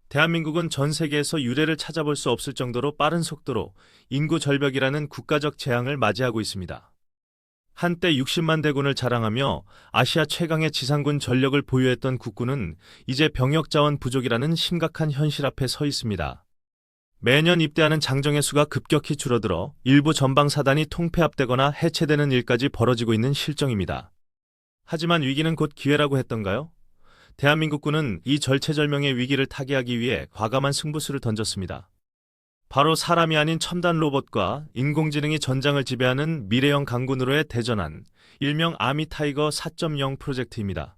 대한민국은 전 세계에서 유례를 찾아볼 수 없을 정도로 빠른 속도로 인구 절벽이라는 국가적 재앙을 맞이하고 있습니다. 한때 60만 대군을 자랑하며 아시아 최강의 지상군 전력을 보유했던 국군은 이제 병력 자원 부족이라는 심각한 현실 앞에 서 있습니다. 매년 입대하는 장정의 수가 급격히 줄어들어 일부 전방사단이 통폐합되거나 해체되는 일까지 벌어지고 있는 실정입니다. 하지만 위기는 곧 기회라고 했던가요? 대한민국군은 이 절체절명의 위기를 타개하기 위해 과감한 승부수를 던졌습니다. 바로 사람이 아닌 첨단 로봇과 인공지능이 전장을 지배하는 미래형 강군으로의 대전환, 일명 아미타이거 4.0 프로젝트입니다.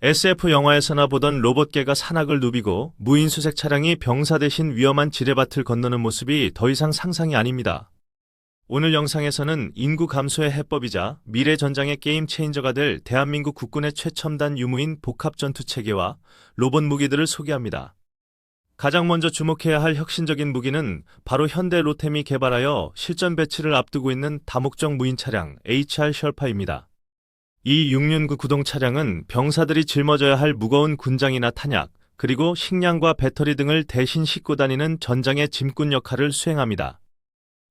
SF 영화에서나 보던 로봇개가 산악을 누비고 무인수색 차량이 병사 대신 위험한 지뢰밭을 건너는 모습이 더 이상 상상이 아닙니다. 오늘 영상에서는 인구 감소의 해법이자 미래 전장의 게임 체인저가 될 대한민국 국군의 최첨단 유무인 복합 전투 체계와 로봇 무기들을 소개합니다. 가장 먼저 주목해야 할 혁신적인 무기는 바로 현대 로템이 개발하여 실전 배치를 앞두고 있는 다목적 무인 차량 HR 셜파입니다. 이 6륜 구동 차량은 병사들이 짊어져야 할 무거운 군장이나 탄약, 그리고 식량과 배터리 등을 대신 싣고 다니는 전장의 짐꾼 역할을 수행합니다.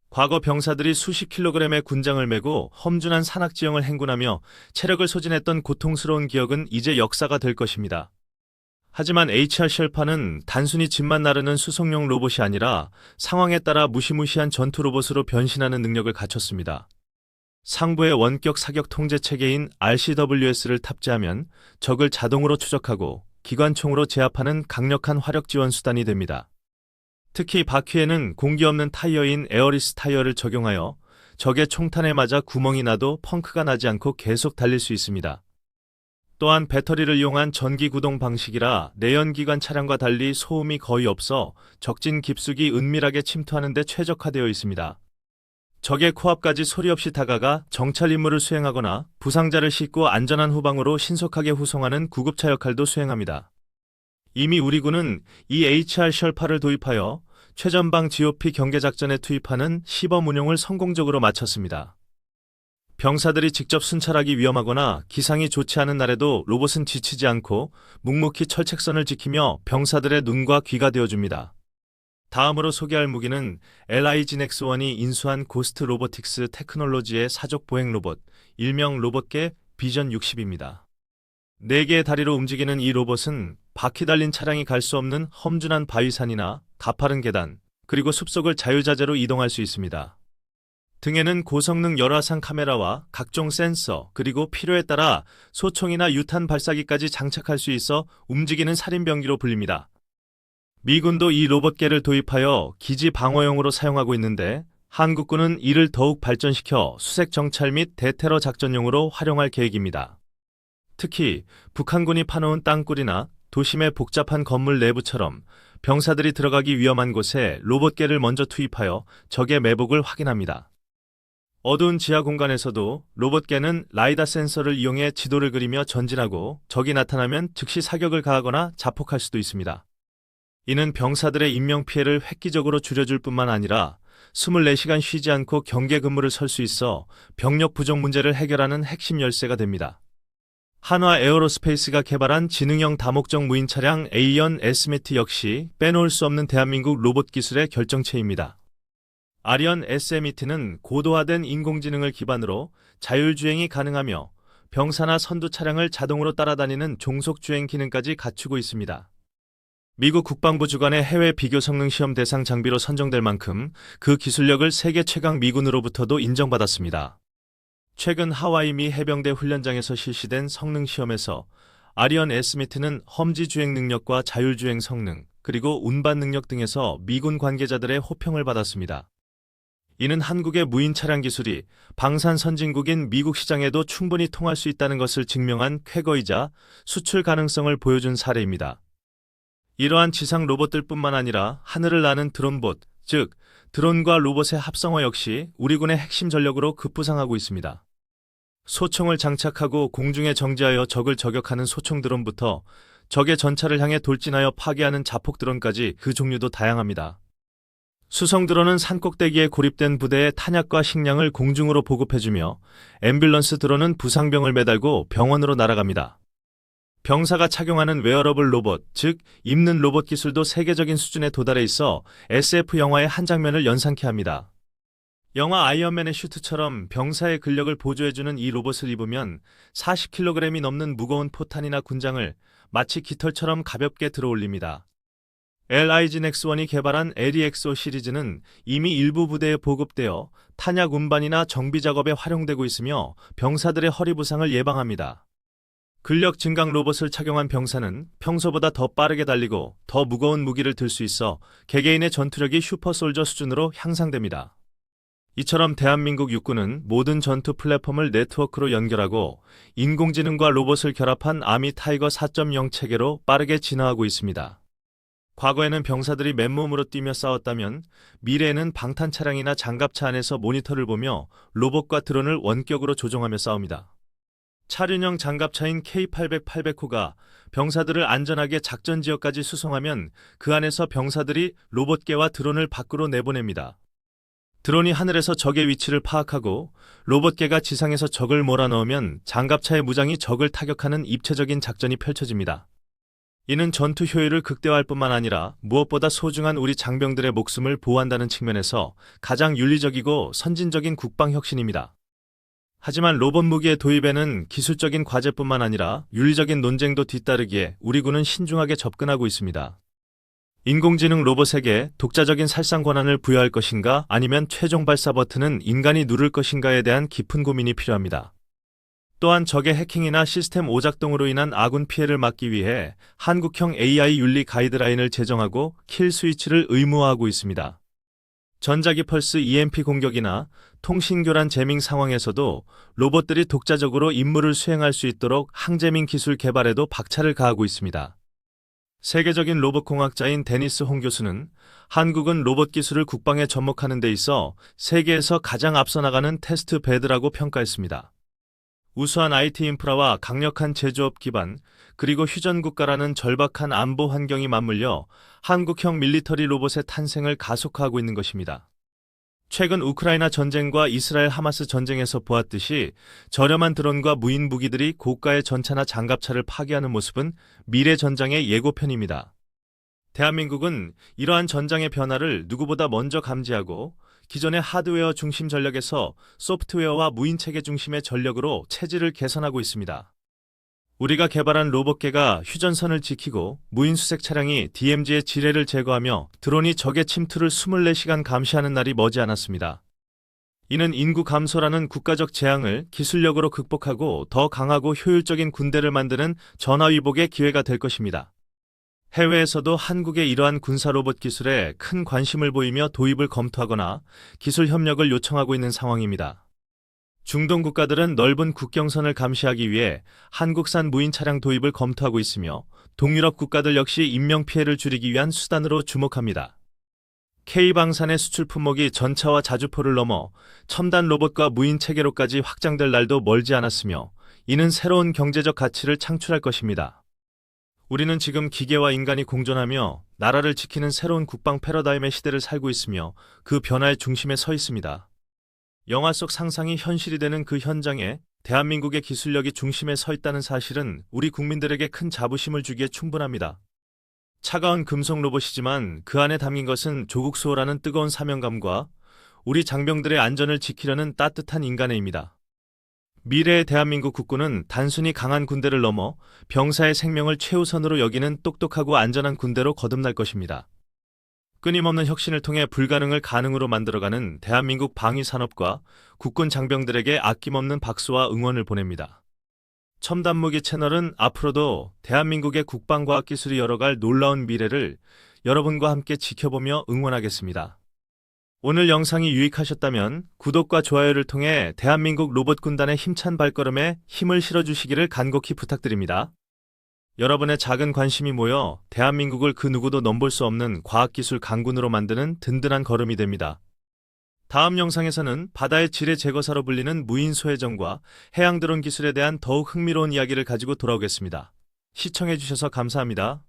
과거 병사들이 수십 킬로그램의 군장을 메고 험준한 산악 지형을 행군하며 체력을 소진했던 고통스러운 기억은 이제 역사가 될 것입니다. 하지만 HR 셜파는 단순히 짐만 나르는 수송용 로봇이 아니라 상황에 따라 무시무시한 전투 로봇으로 변신하는 능력을 갖췄습니다. 상부의 원격 사격 통제 체계인 RCWS를 탑재하면 적을 자동으로 추적하고 기관총으로 제압하는 강력한 화력 지원 수단이 됩니다. 특히 바퀴에는 공기 없는 타이어인 에어리스 타이어를 적용하여 적의 총탄에 맞아 구멍이 나도 펑크가 나지 않고 계속 달릴 수 있습니다. 또한 배터리를 이용한 전기 구동 방식이라 내연기관 차량과 달리 소음이 거의 없어 적진 깊숙이 은밀하게 침투하는 데 최적화되어 있습니다. 적의 코앞까지 소리 없이 다가가 정찰 임무를 수행하거나 부상자를 싣고 안전한 후방으로 신속하게 후송하는 구급차 역할도 수행합니다. 이미 우리 군은 이 HR 셜파를 도입하여 최전방 GOP 경계작전에 투입하는 시범 운용을 성공적으로 마쳤습니다. 병사들이 직접 순찰하기 위험하거나 기상이 좋지 않은 날에도 로봇은 지치지 않고 묵묵히 철책선을 지키며 병사들의 눈과 귀가 되어줍니다. 다음으로 소개할 무기는 LIGNX1이 인수한 고스트 로보틱스 테크놀로지의 사족 보행 로봇, 일명 로봇개 비전 60입니다. 4개의 다리로 움직이는 이 로봇은 바퀴 달린 차량이 갈 수 없는 험준한 바위산이나 가파른 계단, 그리고 숲속을 자유자재로 이동할 수 있습니다. 등에는 고성능 열화상 카메라와 각종 센서, 그리고 필요에 따라 소총이나 유탄 발사기까지 장착할 수 있어 움직이는 살인병기로 불립니다. 미군도 이 로봇개를 도입하여 기지 방어용으로 사용하고 있는데 한국군은 이를 더욱 발전시켜 수색 정찰 및 대테러 작전용으로 활용할 계획입니다. 특히 북한군이 파놓은 땅굴이나 도심의 복잡한 건물 내부처럼 병사들이 들어가기 위험한 곳에 로봇개를 먼저 투입하여 적의 매복을 확인합니다. 어두운 지하 공간에서도 로봇개는 라이다 센서를 이용해 지도를 그리며 전진하고 적이 나타나면 즉시 사격을 가하거나 자폭할 수도 있습니다. 이는 병사들의 인명피해를 획기적으로 줄여줄 뿐만 아니라 24시간 쉬지 않고 경계 근무를 설 수 있어 병력 부족 문제를 해결하는 핵심 열쇠가 됩니다. 한화 에어로스페이스가 개발한 지능형 다목적 무인 차량 에이언 S매트 역시 빼놓을 수 없는 대한민국 로봇 기술의 결정체입니다. 아리언 SMET는 고도화된 인공지능을 기반으로 자율주행이 가능하며 병사나 선두 차량을 자동으로 따라다니는 종속주행 기능까지 갖추고 있습니다. 미국 국방부 주관의 해외 비교 성능 시험 대상 장비로 선정될 만큼 그 기술력을 세계 최강 미군으로부터도 인정받았습니다. 최근 하와이 미 해병대 훈련장에서 실시된 성능 시험에서 아리언 S매트는 험지 주행 능력과 자율주행 성능, 그리고 운반 능력 등에서 미군 관계자들의 호평을 받았습니다. 이는 한국의 무인 차량 기술이 방산 선진국인 미국 시장에도 충분히 통할 수 있다는 것을 증명한 쾌거이자 수출 가능성을 보여준 사례입니다. 이러한 지상 로봇들뿐만 아니라 하늘을 나는 드론봇, 즉 드론과 로봇의 합성화 역시 우리 군의 핵심 전력으로 급부상하고 있습니다. 소총을 장착하고 공중에 정지하여 적을 저격하는 소총 드론부터 적의 전차를 향해 돌진하여 파괴하는 자폭 드론까지 그 종류도 다양합니다. 수송 드론은 산꼭대기에 고립된 부대의 탄약과 식량을 공중으로 보급해주며 앰뷸런스 드론은 부상병을 매달고 병원으로 날아갑니다. 병사가 착용하는 웨어러블 로봇, 즉 입는 로봇 기술도 세계적인 수준에 도달해 있어 SF 영화의 한 장면을 연상케 합니다. 영화 아이언맨의 슈트처럼 병사의 근력을 보조해주는 이 로봇을 입으면 40kg이 넘는 무거운 포탄이나 군장을 마치 깃털처럼 가볍게 들어올립니다. LIG 넥스1이 개발한 LEXO 시리즈는 이미 일부 부대에 보급되어 탄약 운반이나 정비 작업에 활용되고 있으며 병사들의 허리 부상을 예방합니다. 근력 증강 로봇을 착용한 병사는 평소보다 더 빠르게 달리고 더 무거운 무기를 들 수 있어 개개인의 전투력이 슈퍼솔저 수준으로 향상됩니다. 이처럼 대한민국 육군은 모든 전투 플랫폼을 네트워크로 연결하고 인공지능과 로봇을 결합한 아미 타이거 4.0 체계로 빠르게 진화하고 있습니다. 과거에는 병사들이 맨몸으로 뛰며 싸웠다면 미래에는 방탄 차량이나 장갑차 안에서 모니터를 보며 로봇과 드론을 원격으로 조종하며 싸웁니다. 차륜형 장갑차인 K800-800호가 병사들을 안전하게 작전 지역까지 수송하면 그 안에서 병사들이 로봇개와 드론을 밖으로 내보냅니다. 드론이 하늘에서 적의 위치를 파악하고 로봇개가 지상에서 적을 몰아넣으면 장갑차의 무장이 적을 타격하는 입체적인 작전이 펼쳐집니다. 이는 전투 효율을 극대화할 뿐만 아니라 무엇보다 소중한 우리 장병들의 목숨을 보호한다는 측면에서 가장 윤리적이고 선진적인 국방 혁신입니다. 하지만 로봇 무기의 도입에는 기술적인 과제뿐만 아니라 윤리적인 논쟁도 뒤따르기에 우리 군은 신중하게 접근하고 있습니다. 인공지능 로봇에게 독자적인 살상 권한을 부여할 것인가 아니면 최종 발사 버튼은 인간이 누를 것인가에 대한 깊은 고민이 필요합니다. 또한 적의 해킹이나 시스템 오작동으로 인한 아군 피해를 막기 위해 한국형 AI 윤리 가이드라인을 제정하고 킬 스위치를 의무화하고 있습니다. 전자기 펄스 EMP 공격이나 통신교란 재밍 상황에서도 로봇들이 독자적으로 임무를 수행할 수 있도록 항재밍 기술 개발에도 박차를 가하고 있습니다. 세계적인 로봇 공학자인 데니스 홍 교수는 한국은 로봇 기술을 국방에 접목하는 데 있어 세계에서 가장 앞서 나가는 테스트 베드라고 평가했습니다. 우수한 IT 인프라와 강력한 제조업 기반, 그리고 휴전 국가라는 절박한 안보 환경이 맞물려 한국형 밀리터리 로봇의 탄생을 가속화하고 있는 것입니다. 최근 우크라이나 전쟁과 이스라엘 하마스 전쟁에서 보았듯이 저렴한 드론과 무인 무기들이 고가의 전차나 장갑차를 파괴하는 모습은 미래 전장의 예고편입니다. 대한민국은 이러한 전장의 변화를 누구보다 먼저 감지하고 기존의 하드웨어 중심 전략에서 소프트웨어와 무인체계 중심의 전력으로 체질을 개선하고 있습니다. 우리가 개발한 로봇개가 휴전선을 지키고 무인수색 차량이 DMZ의 지뢰를 제거하며 드론이 적의 침투를 24시간 감시하는 날이 머지않았습니다. 이는 인구 감소라는 국가적 재앙을 기술력으로 극복하고 더 강하고 효율적인 군대를 만드는 전화위복의 기회가 될 것입니다. 해외에서도 한국의 이러한 군사 로봇 기술에 큰 관심을 보이며 도입을 검토하거나 기술 협력을 요청하고 있는 상황입니다. 중동 국가들은 넓은 국경선을 감시하기 위해 한국산 무인 차량 도입을 검토하고 있으며 동유럽 국가들 역시 인명피해를 줄이기 위한 수단으로 주목합니다. K방산의 수출 품목이 전차와 자주포를 넘어 첨단 로봇과 무인 체계로까지 확장될 날도 멀지 않았으며 이는 새로운 경제적 가치를 창출할 것입니다. 우리는 지금 기계와 인간이 공존하며 나라를 지키는 새로운 국방 패러다임의 시대를 살고 있으며 그 변화의 중심에 서 있습니다. 영화 속 상상이 현실이 되는 그 현장에 대한민국의 기술력이 중심에 서 있다는 사실은 우리 국민들에게 큰 자부심을 주기에 충분합니다. 차가운 금속 로봇이지만 그 안에 담긴 것은 조국 수호라는 뜨거운 사명감과 우리 장병들의 안전을 지키려는 따뜻한 인간애입니다. 미래의 대한민국 국군은 단순히 강한 군대를 넘어 병사의 생명을 최우선으로 여기는 똑똑하고 안전한 군대로 거듭날 것입니다. 끊임없는 혁신을 통해 불가능을 가능으로 만들어가는 대한민국 방위산업과 국군 장병들에게 아낌없는 박수와 응원을 보냅니다. 첨단무기 채널은 앞으로도 대한민국의 국방과학기술이 열어갈 놀라운 미래를 여러분과 함께 지켜보며 응원하겠습니다. 오늘 영상이 유익하셨다면 구독과 좋아요를 통해 대한민국 로봇군단의 힘찬 발걸음에 힘을 실어주시기를 간곡히 부탁드립니다. 여러분의 작은 관심이 모여 대한민국을 그 누구도 넘볼 수 없는 과학기술 강군으로 만드는 든든한 걸음이 됩니다. 다음 영상에서는 바다의 지뢰 제거사로 불리는 무인 소해전과 해양 드론 기술에 대한 더욱 흥미로운 이야기를 가지고 돌아오겠습니다. 시청해주셔서 감사합니다.